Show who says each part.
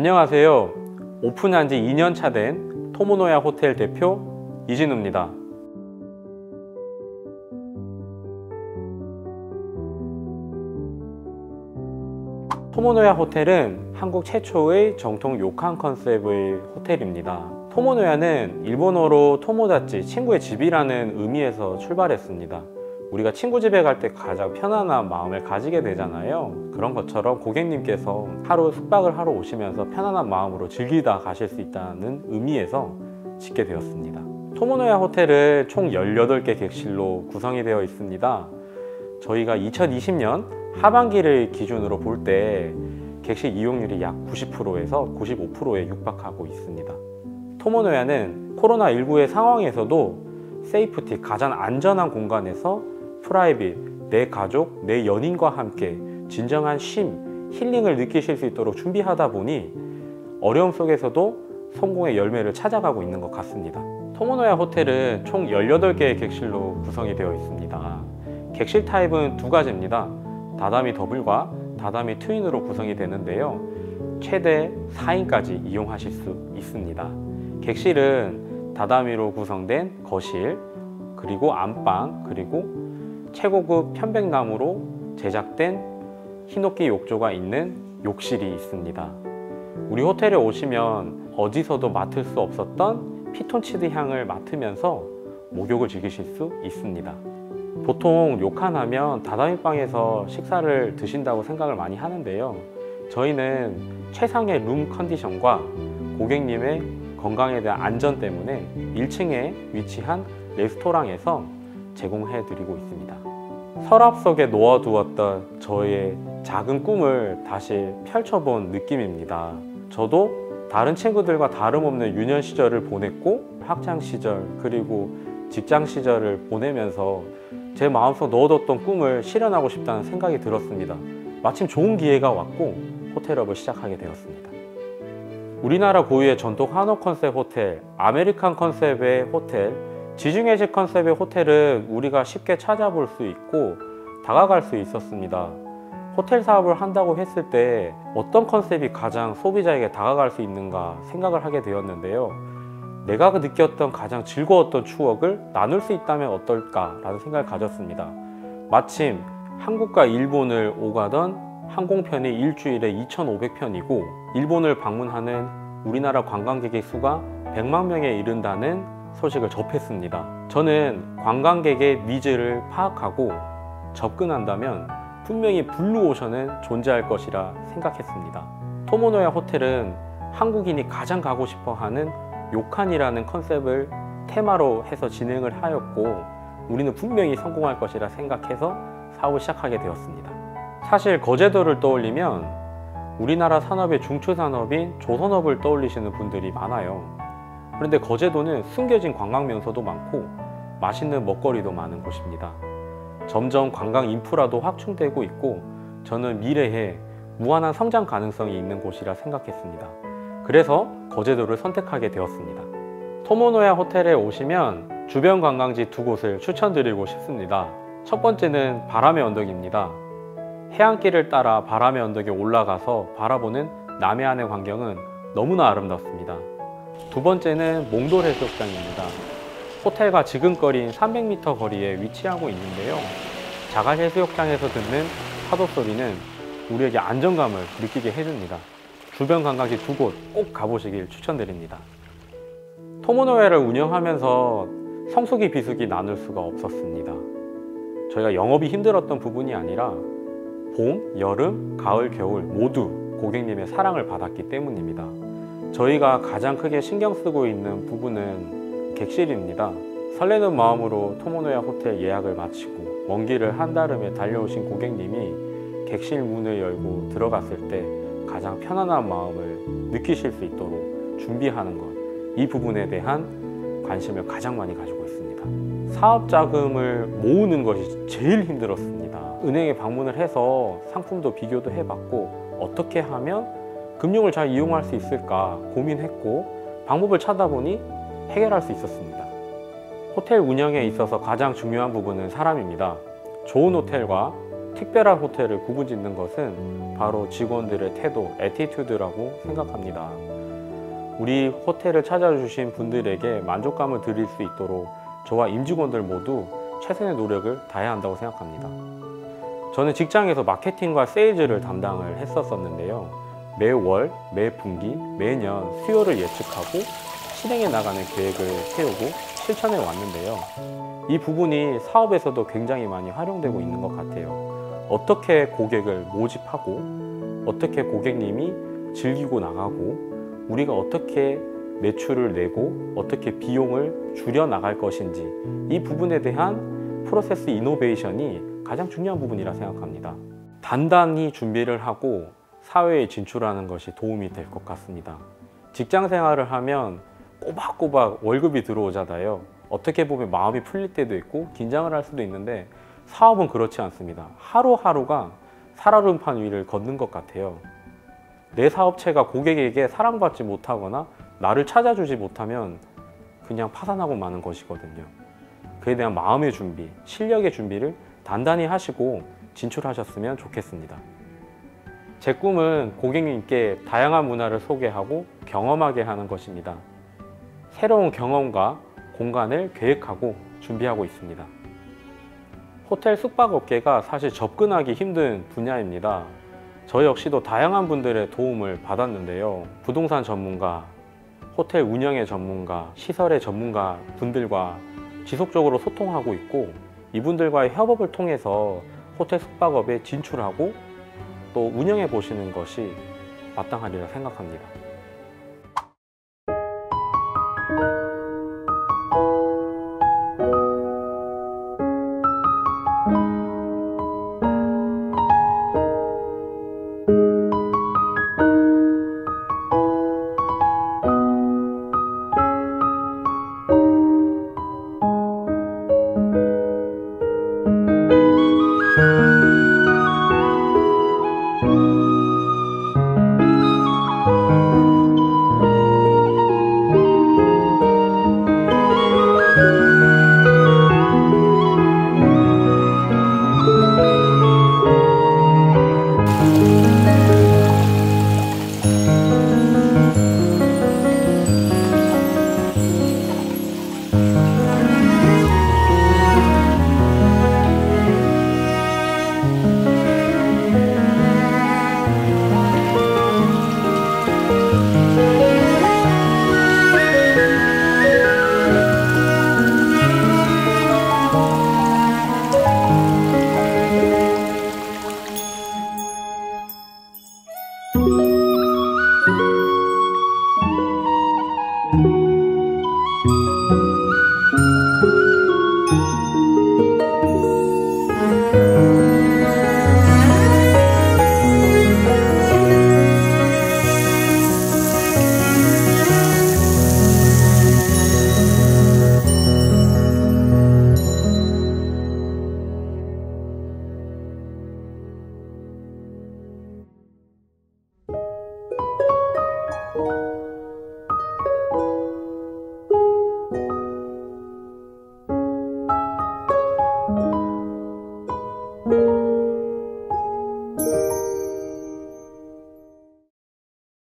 Speaker 1: 안녕하세요. 오픈한 지 2년 차 된 토모노야 호텔 대표 이진우입니다. 토모노야 호텔은 한국 최초의 정통 료칸 컨셉의 호텔입니다. 토모노야는 일본어로 토모다치, 친구의 집이라는 의미에서 출발했습니다. 우리가 친구 집에 갈 때 가장 편안한 마음을 가지게 되잖아요. 그런 것처럼 고객님께서 하루 숙박을 하러 오시면서 편안한 마음으로 즐기다 가실 수 있다는 의미에서 짓게 되었습니다. 토모노야 호텔은 총 18개 객실로 구성이 되어 있습니다. 저희가 2020년 하반기를 기준으로 볼 때 객실 이용률이 약 90%에서 95%에 육박하고 있습니다. 토모노야는 코로나19의 상황에서도 세이프티, 가장 안전한 공간에서 프라이빗, 내 가족, 내 연인과 함께 진정한 쉼, 힐링을 느끼실 수 있도록 준비하다 보니 어려움 속에서도 성공의 열매를 찾아가고 있는 것 같습니다. 토모노야 호텔은 총 18개의 객실로 구성이 되어 있습니다. 객실 타입은 두 가지입니다. 다다미 더블과 다다미 트윈으로 구성이 되는데요. 최대 4인까지 이용하실 수 있습니다. 객실은 다다미로 구성된 거실, 그리고 안방, 그리고 최고급 편백나무로 제작된 히노키 욕조가 있는 욕실이 있습니다. 우리 호텔에 오시면 어디서도 맡을 수 없었던 피톤치드 향을 맡으면서 목욕을 즐기실 수 있습니다. 보통 료칸 하면 다다미방에서 식사를 드신다고 생각을 많이 하는데요. 저희는 최상의 룸 컨디션과 고객님의 건강에 대한 안전 때문에 1층에 위치한 레스토랑에서 제공해 드리고 있습니다. 서랍 속에 놓아두었던 저의 작은 꿈을 다시 펼쳐본 느낌입니다. 저도 다른 친구들과 다름없는 유년 시절을 보냈고 학창 시절 그리고 직장 시절을 보내면서 제 마음속 넣어뒀던 꿈을 실현하고 싶다는 생각이 들었습니다. 마침 좋은 기회가 왔고 호텔업을 시작하게 되었습니다. 우리나라 고유의 전통 한옥 컨셉 호텔, 아메리칸 컨셉의 호텔, 지중해식 컨셉의 호텔은 우리가 쉽게 찾아볼 수 있고 다가갈 수 있었습니다. 호텔 사업을 한다고 했을 때 어떤 컨셉이 가장 소비자에게 다가갈 수 있는가 생각을 하게 되었는데요. 내가 느꼈던 가장 즐거웠던 추억을 나눌 수 있다면 어떨까 라는 생각을 가졌습니다. 마침 한국과 일본을 오가던 항공편이 일주일에 2,500편이고 일본을 방문하는 우리나라 관광객의 수가 100만 명에 이른다는 소식을 접했습니다. 저는 관광객의 니즈를 파악하고 접근한다면 분명히 블루오션은 존재할 것이라 생각했습니다. 토모노야 호텔은 한국인이 가장 가고 싶어하는 료칸이라는 컨셉을 테마로 해서 진행을 하였고 우리는 분명히 성공할 것이라 생각해서 사업을 시작하게 되었습니다. 사실 거제도를 떠올리면 우리나라 산업의 중추산업인 조선업을 떠올리시는 분들이 많아요. 그런데 거제도는 숨겨진 관광 명소도 많고 맛있는 먹거리도 많은 곳입니다. 점점 관광 인프라도 확충되고 있고 저는 미래에 무한한 성장 가능성이 있는 곳이라 생각했습니다. 그래서 거제도를 선택하게 되었습니다. 토모노야 호텔에 오시면 주변 관광지 두 곳을 추천드리고 싶습니다. 첫 번째는 바람의 언덕입니다. 해안길을 따라 바람의 언덕에 올라가서 바라보는 남해안의 광경은 너무나 아름답습니다. 두 번째는 몽돌 해수욕장입니다. 호텔과 지근거리인 300m 거리에 위치하고 있는데요. 자갈 해수욕장에서 듣는 파도 소리는 우리에게 안정감을 느끼게 해줍니다. 주변 관광지 두 곳 꼭 가보시길 추천드립니다. 토모노야를 운영하면서 성수기 비수기 나눌 수가 없었습니다. 저희가 영업이 힘들었던 부분이 아니라 봄, 여름, 가을, 겨울 모두 고객님의 사랑을 받았기 때문입니다. 저희가 가장 크게 신경 쓰고 있는 부분은 객실입니다. 설레는 마음으로 토모노야 호텔 예약을 마치고 먼 길을 한달음에 달려오신 고객님이 객실 문을 열고 들어갔을 때 가장 편안한 마음을 느끼실 수 있도록 준비하는 것, 이 부분에 대한 관심을 가장 많이 가지고 있습니다. 사업 자금을 모으는 것이 제일 힘들었습니다. 은행에 방문을 해서 상품도 비교도 해봤고 어떻게 하면 금융을 잘 이용할 수 있을까 고민했고 방법을 찾아보니 해결할 수 있었습니다. 호텔 운영에 있어서 가장 중요한 부분은 사람입니다. 좋은 호텔과 특별한 호텔을 구분짓는 것은 바로 직원들의 태도, 애티튜드라고 생각합니다. 우리 호텔을 찾아주신 분들에게 만족감을 드릴 수 있도록 저와 임직원들 모두 최선의 노력을 다해야 한다고 생각합니다. 저는 직장에서 마케팅과 세일즈를 담당을 했었는데요. 매월, 매분기, 매년 수요를 예측하고 실행해 나가는 계획을 세우고 실천해 왔는데요. 이 부분이 사업에서도 굉장히 많이 활용되고 있는 것 같아요. 어떻게 고객을 모집하고 어떻게 고객님이 즐기고 나가고 우리가 어떻게 매출을 내고 어떻게 비용을 줄여 나갈 것인지 이 부분에 대한 프로세스 이노베이션이 가장 중요한 부분이라 생각합니다. 단단히 준비를 하고 사회에 진출하는 것이 도움이 될 것 같습니다. 직장 생활을 하면 꼬박꼬박 월급이 들어오잖아요. 어떻게 보면 마음이 풀릴 때도 있고 긴장을 할 수도 있는데 사업은 그렇지 않습니다. 하루하루가 살얼음판 위를 걷는 것 같아요. 내 사업체가 고객에게 사랑받지 못하거나 나를 찾아주지 못하면 그냥 파산하고 마는 것이거든요. 그에 대한 마음의 준비, 실력의 준비를 단단히 하시고 진출하셨으면 좋겠습니다. 제 꿈은 고객님께 다양한 문화를 소개하고 경험하게 하는 것입니다. 새로운 경험과 공간을 계획하고 준비하고 있습니다. 호텔 숙박업계가 사실 접근하기 힘든 분야입니다. 저 역시도 다양한 분들의 도움을 받았는데요. 부동산 전문가, 호텔 운영의 전문가, 시설의 전문가 분들과 지속적으로 소통하고 있고 이분들과의 협업을 통해서 호텔 숙박업에 진출하고 또 운영해 보시는 것이 마땅하리라 생각합니다.